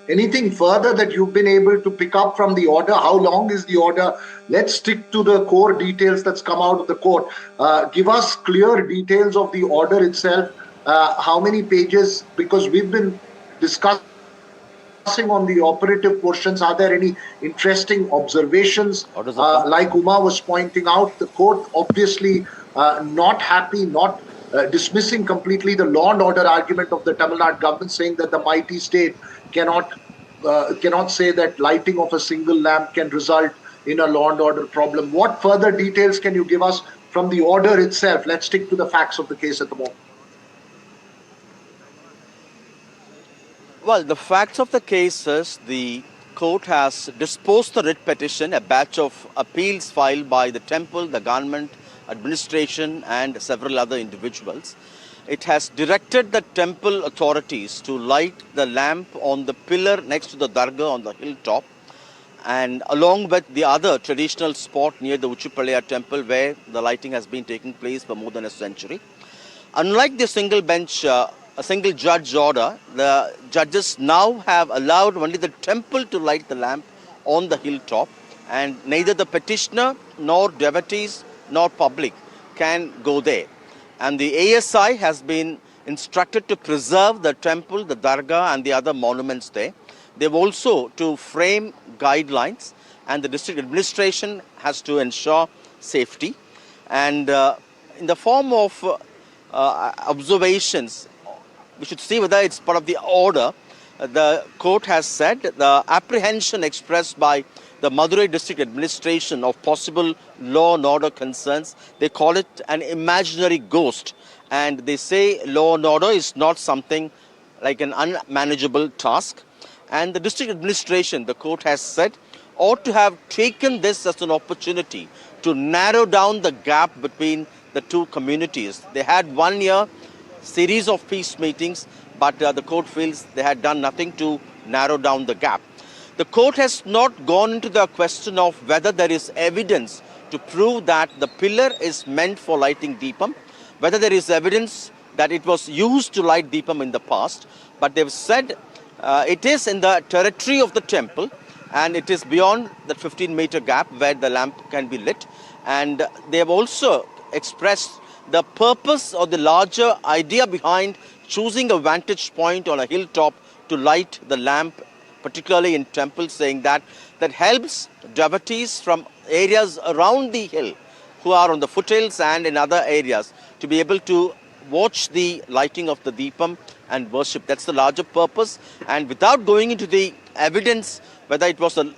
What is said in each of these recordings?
Anything further that you've been able to pick up from the order? How long is the order? Let's stick to the core details that's come out of the court. Give us clear details of the order itself. How many pages? Because we've been discussing on the operative portions. Are there any interesting observations? Like Uma was pointing out, the court obviously not happy, not dismissing completely the law and order argument of the Tamil Nadu government, saying that the mighty state cannot say that lighting of a single lamp can result in a law and order problem. What further details can you give us from the order itself? Let's stick to the facts of the case at the moment. Well, the facts of the case is the court has disposed the writ petition, a batch of appeals filed by the temple, the government, administration and several other individuals. It has directed the temple authorities to light the lamp on the pillar next to the dargah on the hilltop, and along with the other traditional spot near the Uchupalaya temple where the lighting has been taking place for more than a century. Unlike the single bench, a single judge order, the judges now have allowed only the temple to light the lamp on the hilltop, and neither the petitioner nor devotees nor public can go there. And the ASI has been instructed to preserve the temple, the dargah and the other monuments there. They've also to frame guidelines, and the district administration has to ensure safety. And in the form of observations, we should see whether it's part of the order. The court has said the apprehension expressed by the Madurai district administration of possible law and order concerns, they call it an imaginary ghost. And they say law and order is not something like an unmanageable task. And the district administration, the court has said, ought to have taken this as an opportunity to narrow down the gap between the two communities. They had 1 year series of peace meetings, but the court feels they had done nothing to narrow down the gap. The court has not gone into the question of whether there is evidence to prove that the pillar is meant for lighting Deepam, whether there is evidence that it was used to light Deepam in the past, but they've said it is in the territory of the temple and it is beyond the 15-meter gap where the lamp can be lit. And they have also expressed the purpose or the larger idea behind choosing a vantage point on a hilltop to light the lamp, particularly in temples, saying that helps devotees from areas around the hill who are on the foothills and in other areas to be able to watch the lighting of the Deepam and worship. That's the larger purpose. And without going into the evidence whether it was a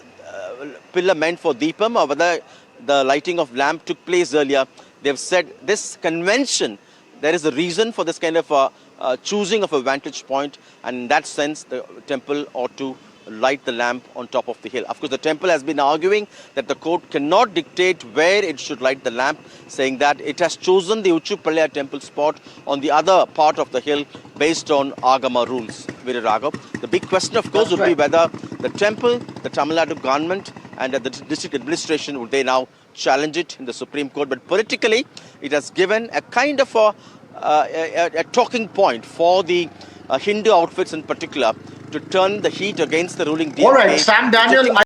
pillar meant for Deepam or whether the lighting of lamp took place earlier, they've said this convention, there is a reason for this kind of choosing of a vantage point, and in that sense the temple ought to light the lamp on top of the hill. Of course, the temple has been arguing that the court cannot dictate where it should light the lamp, saying that it has chosen the Uchupalaya temple spot on the other part of the hill based on Agama rules. Veera Raghav. The big question, of course, would be whether the temple, the Tamil Nadu government and the district administration, would they now challenge it in the Supreme Court. But politically, it has given a kind of a talking point for the Hindu outfits in particular to turn the heat against the ruling DMK. All right, Sam Daniel.